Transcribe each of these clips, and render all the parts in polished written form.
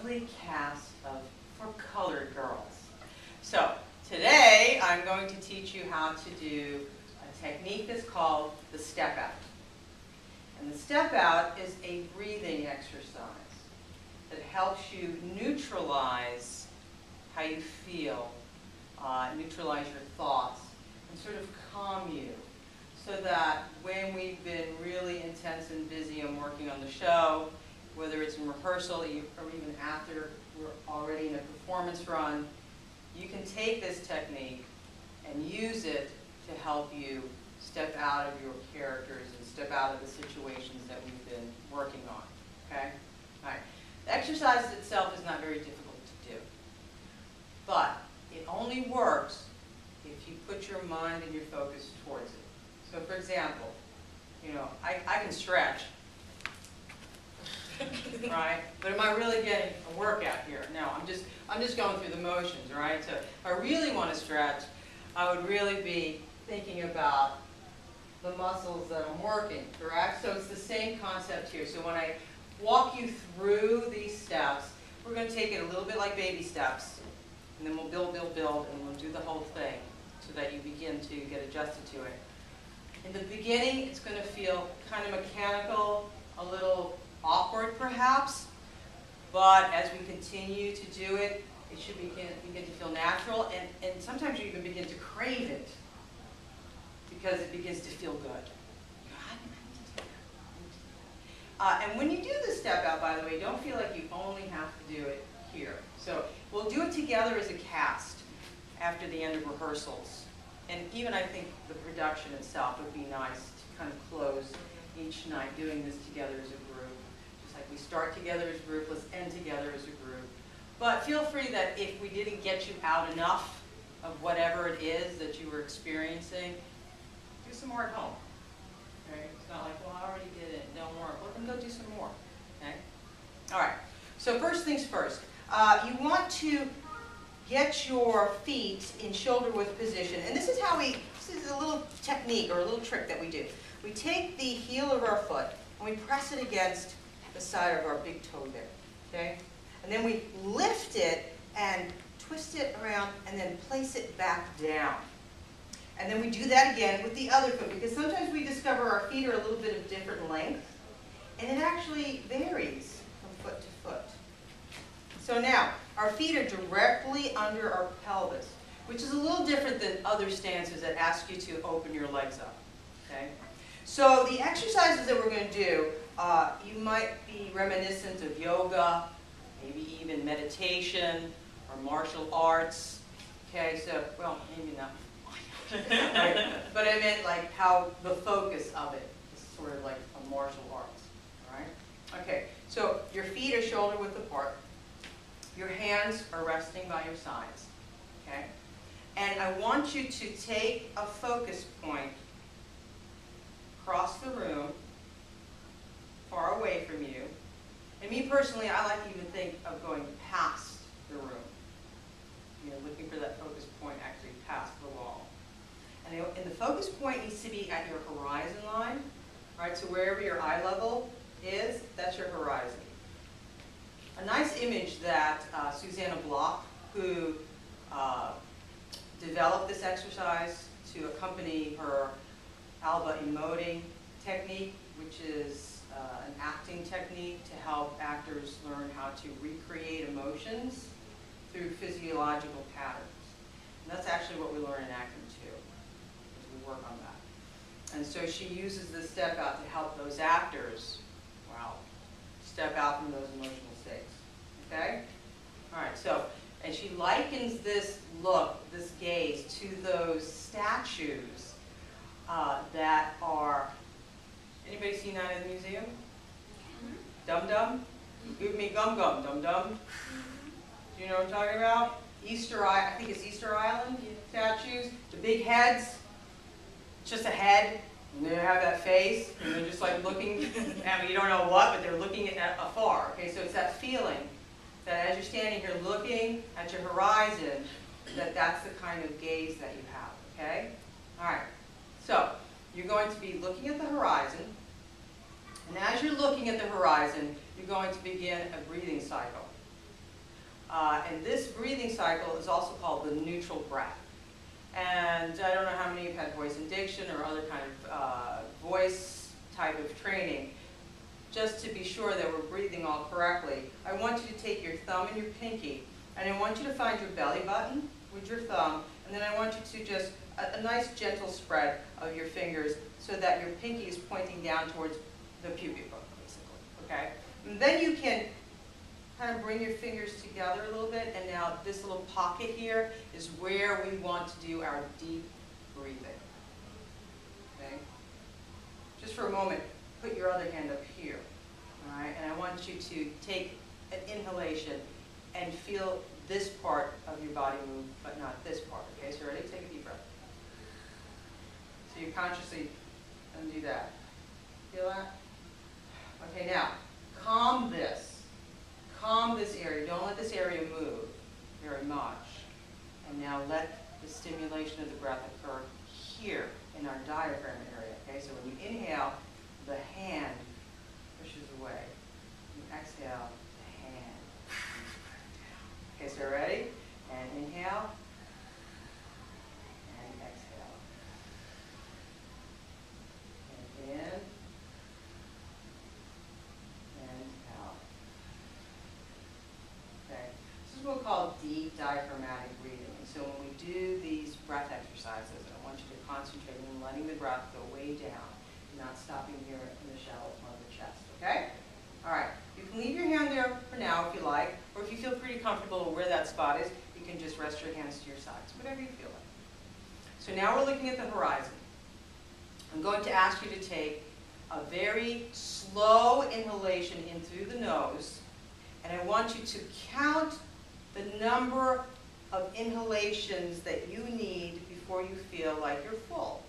lovely cast of For Colored Girls. So today I'm going to teach you how to do a technique that's called the step out. And the step out is a breathing exercise that helps you neutralize how you feel, neutralize your thoughts, and sort of calm you, so that when we've been really intense and busy and working on the show, whether it's in rehearsal or even after we're already in a performance run, you can take this technique and use it to help you step out of your characters and step out of the situations that we've been working on. Okay? All right. The exercise itself is not very difficult to do, but it only works if you put your mind and your focus towards it. So, for example, I can stretch, right? But am I really getting a workout here? No, I'm just going through the motions, right? So, if I really want to stretch, I would really be thinking about the muscles that I'm working, correct? So it's the same concept here. So when I walk you through these steps, we're going to take it a little bit like baby steps, and then we'll build, and we'll do the whole thing so that you begin to get adjusted to it. In the beginning, it's going to feel kind of mechanical, a little awkward perhaps, but as we continue to do it, it should begin to feel natural, and sometimes you even begin to crave it because it begins to feel good. And when you do the step out, by the way, don't feel like you only have to do it here. So we'll do it together as a cast after the end of rehearsals. And even I think the production itself would be nice to kind of close each night doing this together as a group. Just like we start together as a group, let's end together as a group. But feel free that if we didn't get you out enough of whatever it is that you were experiencing, do some more at home. Okay? It's not like, well, I already did it, don't work. Well, then go do some more. Okay? All right. So first things first. You want to get your feet in shoulder-width position. And this is a little technique or a little trick that we do. We take the heel of our foot and we press it against the side of our big toe there. Okay? And then we lift it and twist it around and then place it back down. And then we do that again with the other foot, because sometimes we discover our feet are a little bit of different length, and it actually varies from foot to foot. So now, our feet are directly under our pelvis, which is a little different than other stances that ask you to open your legs up. Okay? So the exercises that we're going to do, you might be reminiscent of yoga, maybe even meditation or martial arts. Okay, so, well, maybe not. Right? But I meant like how the focus of it is sort of like a martial arts. All right? Okay, so your feet are shoulder width apart. Your hands are resting by your sides. Okay? And I want you to take a focus point across the room, far away from you. And me personally, I like to even think of going past the room. Looking for that focus point actually past the wall. And the focus point needs to be at your horizon line, right? So wherever your eye level is, that's your horizon. A nice image that Susanna Block, who developed this exercise to accompany her Alba emoting technique, which is an acting technique to help actors learn how to recreate emotions through physiological patterns. And that's actually what we learn in acting too, as we work on that. And so she uses this step out to help those actors, well, step out from those emotional states. Okay? All right, so, and she likens this look, this gaze, to those statues that are, anybody seen that in the museum? Dum-Dum? Give me gum-gum, Dum-Dum. Do you know what I'm talking about? I think it's Easter Island statues. The big heads, just a head, and they have that face, and they're just like looking, I mean, you don't know what, but they're looking at afar. Okay, so it's that feeling that as you're standing here looking at your horizon, that's the kind of gaze that you have, okay? All right, so you're going to be looking at the horizon, and as you're looking at the horizon, you're going to begin a breathing cycle. And this breathing cycle is also called the neutral breath. And I don't know how many of you have had voice indiction or other kind of voice type of training. Just to be sure that we're breathing all correctly, I want you to take your thumb and your pinky, and I want you to find your belly button with your thumb, and then I want you to just, a nice gentle spread of your fingers so that your pinky is pointing down towards the pubic bone, basically, okay? And then you can kind of bring your fingers together a little bit, and now this little pocket here is where we want to do our deep breathing, okay? Just for a moment, put your other hand up here, all right? And I want you to take an inhalation and feel this part of your body move, but not this part, okay? So ready? Take a deep breath. So you consciously undo that. Feel that? Okay, now, calm this. Calm this area. Don't let this area move very much. And now let the stimulation of the breath occur here in our diaphragm area, okay? So when you inhale, the hand pushes away. You exhale, the hand. Okay, so ready? And inhale. And exhale. And in. And out. Okay. This is what we call deep diaphragmatic breathing. And so when we do these breath exercises, I want you to concentrate on letting the breath go way down, not stopping here in the shallow part of the chest, okay? All right, you can leave your hand there for now if you like, or if you feel pretty comfortable where that spot is, you can just rest your hands to your sides, whatever you feel like. So now we're looking at the horizon. I'm going to ask you to take a very slow inhalation in through the nose, and I want you to count the number of inhalations that you need before you feel like you're full.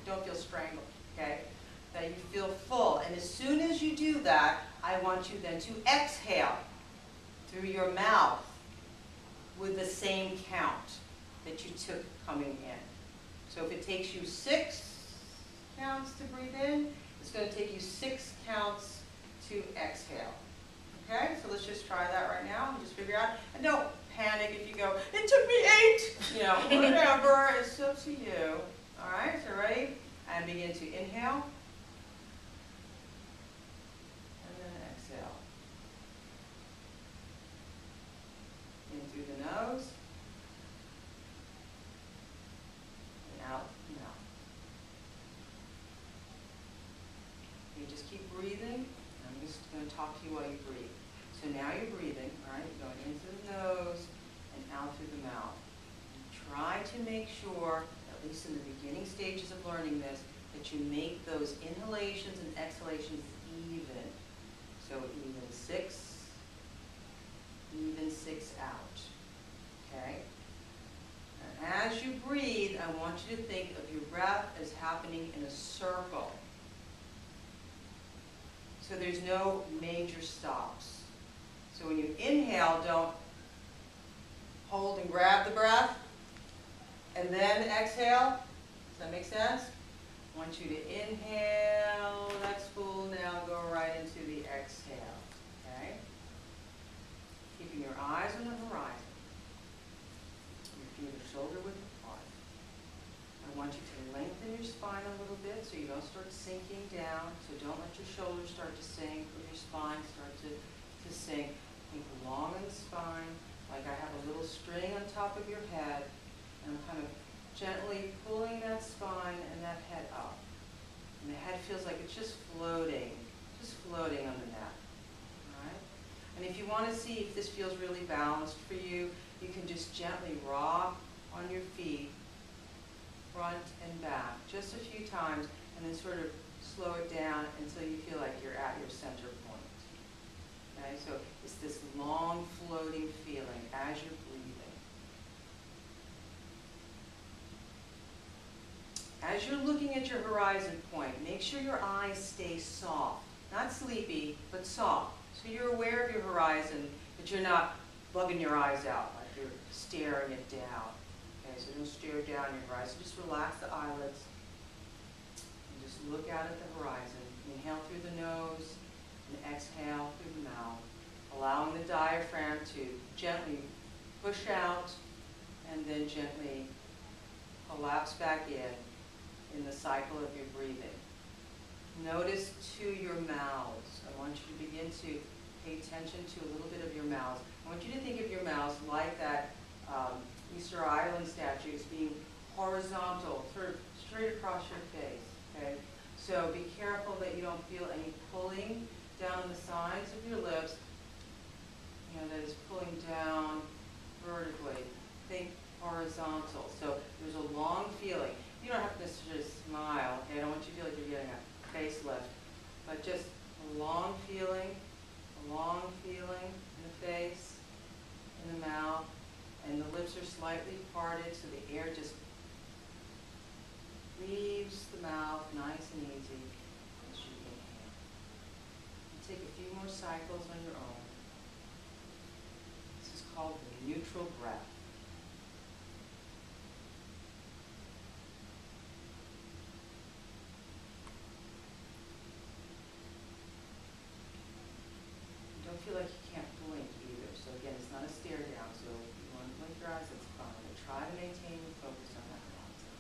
Don't feel strangled, okay? That you feel full. And as soon as you do that, I want you then to exhale through your mouth with the same count that you took coming in. So if it takes you 6 counts to breathe in, it's going to take you 6 counts to exhale. Okay? So let's just try that right now and just figure out. And don't panic if you go, it took me 8! You know, whatever. It's up to you. All right, so ready? And begin to inhale. And then exhale. In through the nose. And out the mouth. You just keep breathing. I'm just going to talk to you while you breathe. So now you're breathing, all right? You're going into the nose and out through the mouth. Try to make sure, at least in the beginning stages of learning this, that you make those inhalations and exhalations even. So even 6, even 6 out. Okay? And as you breathe, I want you to think of your breath as happening in a circle. So there's no major stops. So when you inhale, don't hold and grab the breath. And then exhale. Does that make sense? I want you to inhale, that spool now go right into the exhale. Okay? Keeping your eyes on the horizon. Your feet are shoulder width apart. I want you to lengthen your spine a little bit so you don't start sinking down. So don't let your shoulders start to sink or your spine start to sink. Think long in the spine, like I have a little string on top of your head. And I'm kind of gently pulling that spine and that head up. And the head feels like it's just floating on the neck. All right? And if you want to see if this feels really balanced for you, you can just gently rock on your feet, front and back, just a few times, and then sort of slow it down until you feel like you're at your center point. Okay? So it's this long floating feeling as you're breathing. As you're looking at your horizon point, make sure your eyes stay soft. Not sleepy, but soft. So you're aware of your horizon, but you're not bugging your eyes out like you're staring it down. Okay, so don't stare down your horizon. Just relax the eyelids and just look out at the horizon. Inhale through the nose and exhale through the mouth, allowing the diaphragm to gently push out and then gently collapse back in the cycle of your breathing. Notice to your mouths. I want you to begin to pay attention to a little bit of your mouths. I want you to think of your mouths like that Easter Island statue as being horizontal, sort of straight across your face. Okay? So be careful that you don't feel any pulling down on the sides of your lips, that is pulling down vertically. Think horizontal. So there's a long feeling. You don't have to necessarily smile. Okay? I don't want you to feel like you're getting a facelift, but just a long feeling in the face, in the mouth, and the lips are slightly parted so the air just leaves the mouth nice and easy as you inhale. You take a few more cycles on your own. This is called the neutral breath. Don't feel like you can't blink either. So again, it's not a stare down. So if you want to blink your eyes, that's fine. But try to maintain your focus on that concept.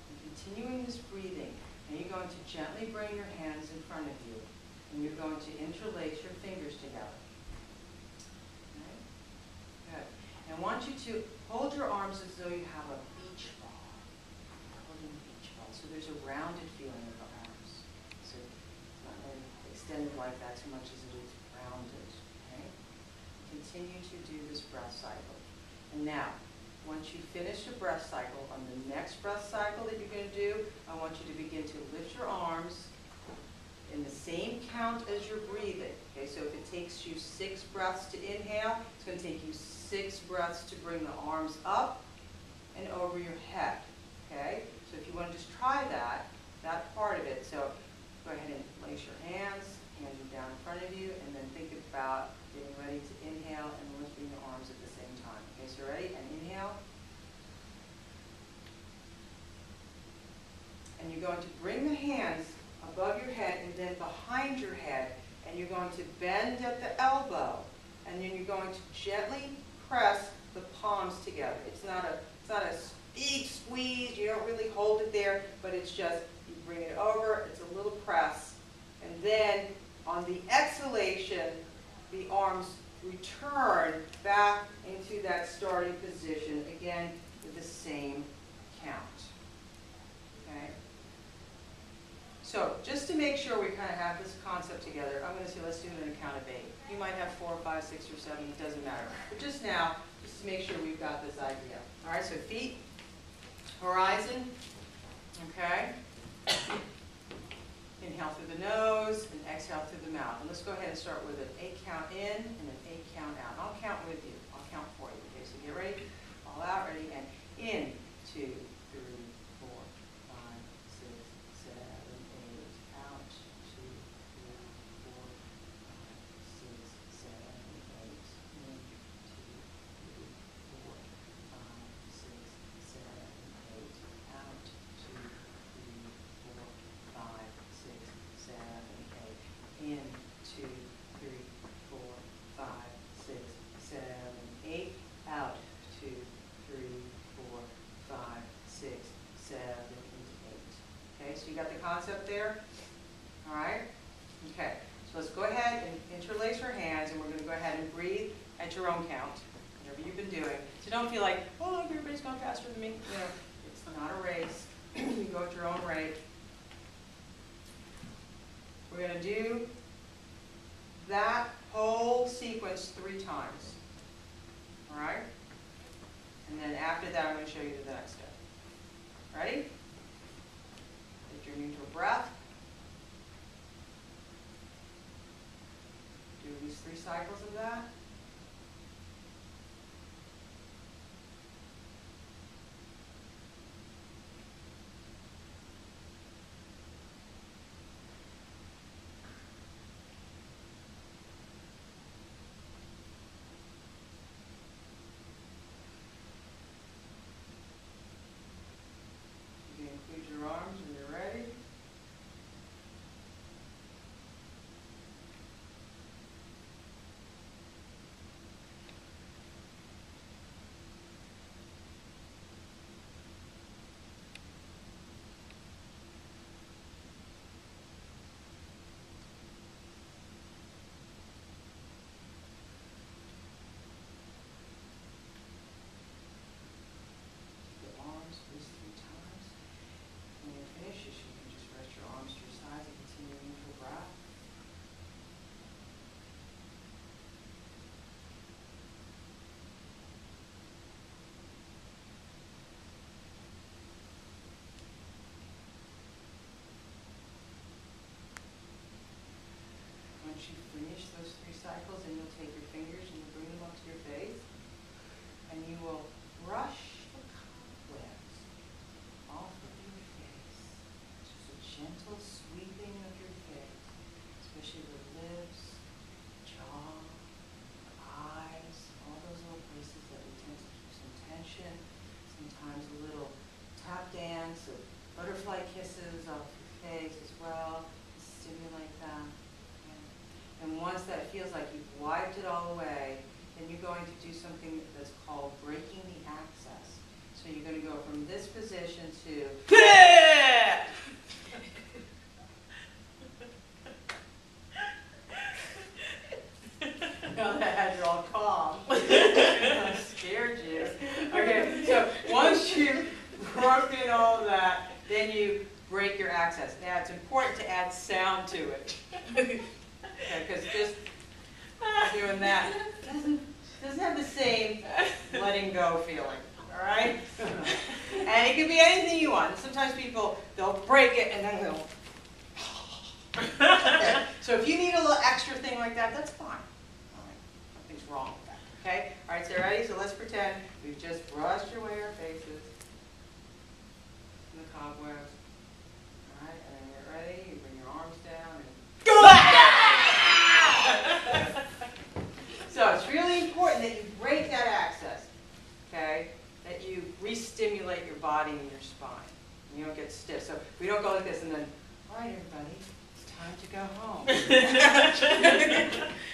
And continuing this breathing, and you're going to gently bring your hands in front of you, and you're going to interlace your fingers together. Okay? Good. And I want you to hold your arms as though you have a beach ball. Holding a beach ball. So there's a rounded feeling of the arms. So it's not really extended like that so much as it is rounded. Okay? Continue to do this breath cycle. And now, once you finish your breath cycle, on the next breath cycle that you're going to do, I want you to begin to lift your arms in the same count as you're breathing. Okay, so if it takes you 6 breaths to inhale, it's going to take you 6 breaths to bring the arms up and over your head. Okay, so if you want to just try that part of it, so go ahead and place your hands are down in front of you, and then think about getting ready to inhale and lifting the arms at the same time. Okay, so ready? And inhale. And you're going to bring the hands above your head and then behind your head, and you're going to bend at the elbow, and then you're going to gently press the palms together. It's not a big squeeze, you don't really hold it there, but it's just, you bring it over, it's a little press, and then on the exhalation, the arms return back into that starting position, again, with the same count. Okay? So, just to make sure we kind of have this concept together, I'm going to say let's do it in a count of 8. You might have 4, 5, 6, or 7, it doesn't matter. But just now, just to make sure we've got this idea. All right, so feet, horizon, okay? Inhale through the nose and exhale through the mouth. And let's go ahead and start with an 8 count in and an 8 count out. And I'll count with you. I'll count for you. Okay, so get ready. All out, ready, and in, 2, 3, 4, 5, 6, 7, 8. Out, 2, 3, 4, 5, 6, 7, 8. In, 2, 3, 4, 5, 6, 7, 8. Out, 2, 3, 4, 5, 6, 7, 8. In, 2, 3, 4, 5, 6, 7, 8. Out, 2, 3, 4, 5, 6, 7, 8. Okay, so you got the concept there? All right? Okay, so let's go ahead and interlace our hands, and we're going to go ahead and breathe at your own count, whatever you've been doing. So don't feel like, oh, look, everybody's going faster than me. You know, it's not a race. You go at your own rate. We're going to do that whole sequence 3 times. All right? And then after that, I'm going to show you the next step. Ready? Take your neutral breath. Do at least 3 cycles of that. cycles, and you'll take your fingers and you'll bring them up to your face, and you will brush the cobwebs off of your face. Just a gentle sweeping of your face, especially the lips, jaw, eyes, all those little places that we tend to keep some tension. Sometimes a little tap dance of butterfly kisses off your face as well to stimulate them. And once that feels like you've wiped it all away, then you're going to do something that's called breaking the access. So you're going to go from this position to now that had you all calm. I scared you. Okay, so once you've broken all of that, then you break your access. Now it's important to add sound to it. Because just doing that doesn't have the same letting go feeling. All right? And it can be anything you want. Sometimes people, they'll break it and then they'll. Okay. So if you need a little extra thing like that, that's fine. All right. Nothing's wrong with that. Okay? All right, so ready? So let's pretend we've just brushed away our faces and the cobwebs. All right, and then get ready. You bring your arms down and. So it's really important that you break that access, okay? That you re-stimulate your body and your spine. You don't get stiff. So we don't go like this and then, all right, everybody, it's time to go home.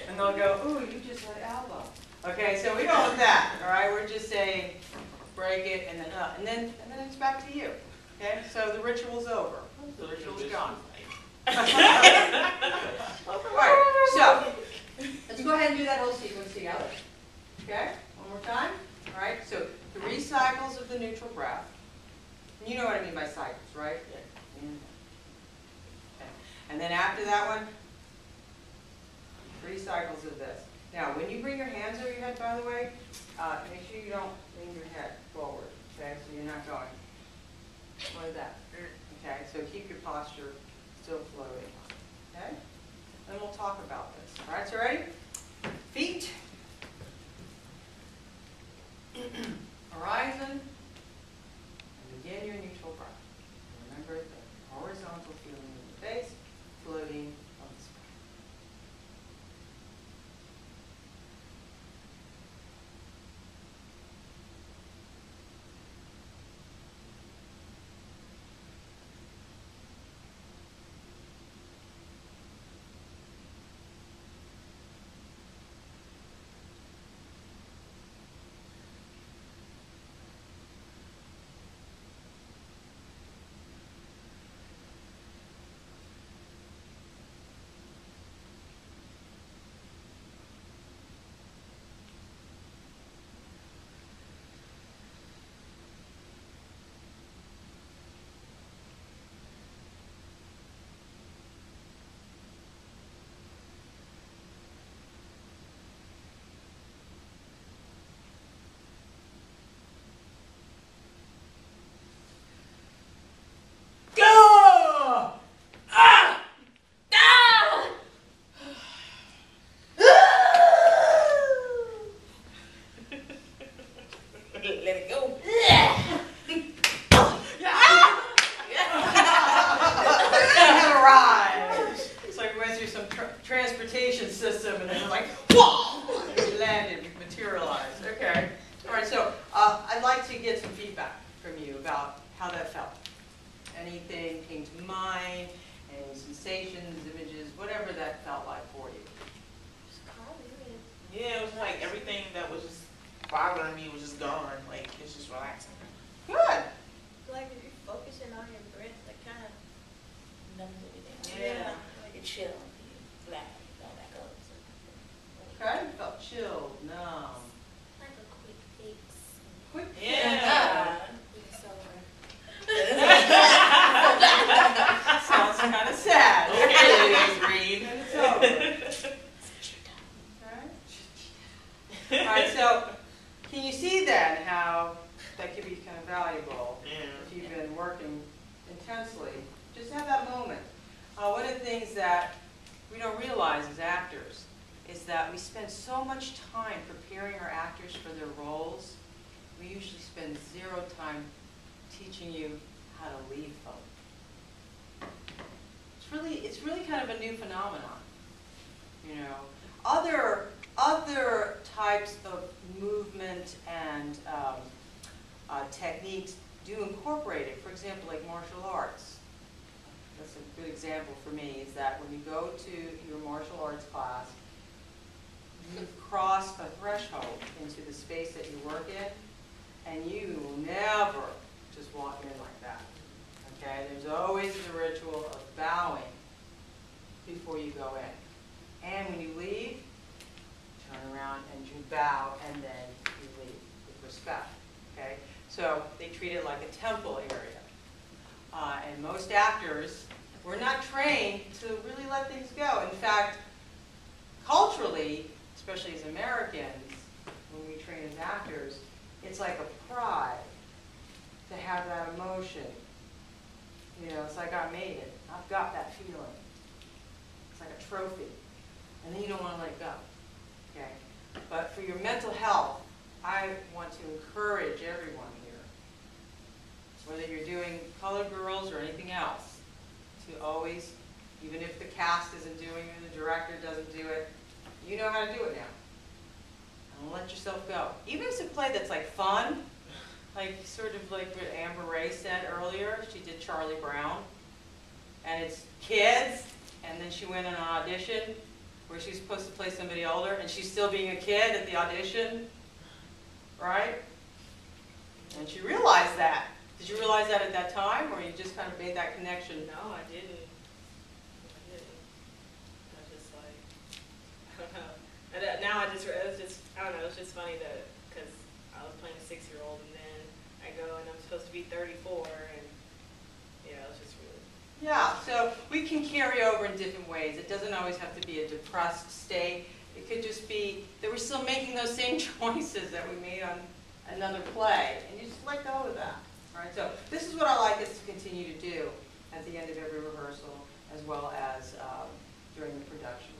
And they'll go, ooh, you just let elbow. Okay, so we don't want that, all right? We're just saying, break it, and then up. And then it's back to you, okay? So the ritual's over. The ritual's gone. All right, so let's go ahead and do that whole sequence together. Okay, one more time. All right, so 3 cycles of the neutral breath. And you know what I mean by cycles, right? Yeah. Okay. And then after that one, 3 cycles of this. Now, when you bring your hands over your head, by the way, make sure you don't lean your head forward. Okay, so you're not going like that. Okay, so keep your posture still floating. Okay? Then we'll talk about this. All right, so ready? Feet. Horizon. And begin your neutral breath. Remember the horizontal feeling in the face, floating on the spine. Transportation system, and then it's like, whoa! We landed, we materialized. Okay. All right, so I'd like to get some feedback from you about how that felt. Anything came to mind, any sensations, images, whatever that felt like for you. Yeah, it was like everything that was just bothering me was just gone. Like, it's just relaxing. Good. Like if you're focusing on your breath, like kind of numbs everything. Yeah. Like you chill, you flat, you go back up. So. Okay, you felt chilled, numb. Like a quick fix. Quick. Yeah. It's over. Sounds kind of sad. Okay, Reed. And it's over. Okay. All right, so can you see then how that could be kind of valuable if you've been working intensely? Just have that moment. One of the things that we don't realize as actors is that we spend so much time preparing our actors for their roles. We usually spend zero time teaching you how to leave them. It's really kind of a new phenomenon. You know, other types of movement and techniques do incorporate it. For example, like martial arts. That's a good example for me, is that when you go to your martial arts class, you cross a threshold into the space that you work in, and you will never just walk in like that. Okay? There's always the ritual of bowing before you go in. And when you leave, turn around and you bow, and then you leave with respect. Okay? So they treat it like a temple area. And most actors, we're not trained to really let things go. In fact, culturally, especially as Americans, when we train as actors, it's like a pride to have that emotion. You know, it's like I made it. I've got that feeling. It's like a trophy. And then you don't want to let it go. Okay? But for your mental health, I want to encourage everyone here, whether you're doing Colored Girls or anything else, to always, even if the cast isn't doing it, the director doesn't do it, you know how to do it now. And let yourself go. Even if it's a play that's like fun, like sort of like what Amber Ray said earlier, she did Charlie Brown, and it's kids, and then she went in an audition where she's supposed to play somebody older, and she's still being a kid at the audition, right? And she realized that. Did you realize that at that time, or you just kind of made that connection? No, I didn't. I was just like, I don't know. And now it was just, I don't know, it's just funny that, because I was playing a 6-year-old, and then I go and I'm supposed to be 34, and yeah, it was just really. Yeah, so we can carry over in different ways. It doesn't always have to be a depressed state. It could just be that we're still making those same choices that we made on another play, and you just let go of that. Right? So this is what I like us to continue to do at the end of every rehearsal, as well as during the production.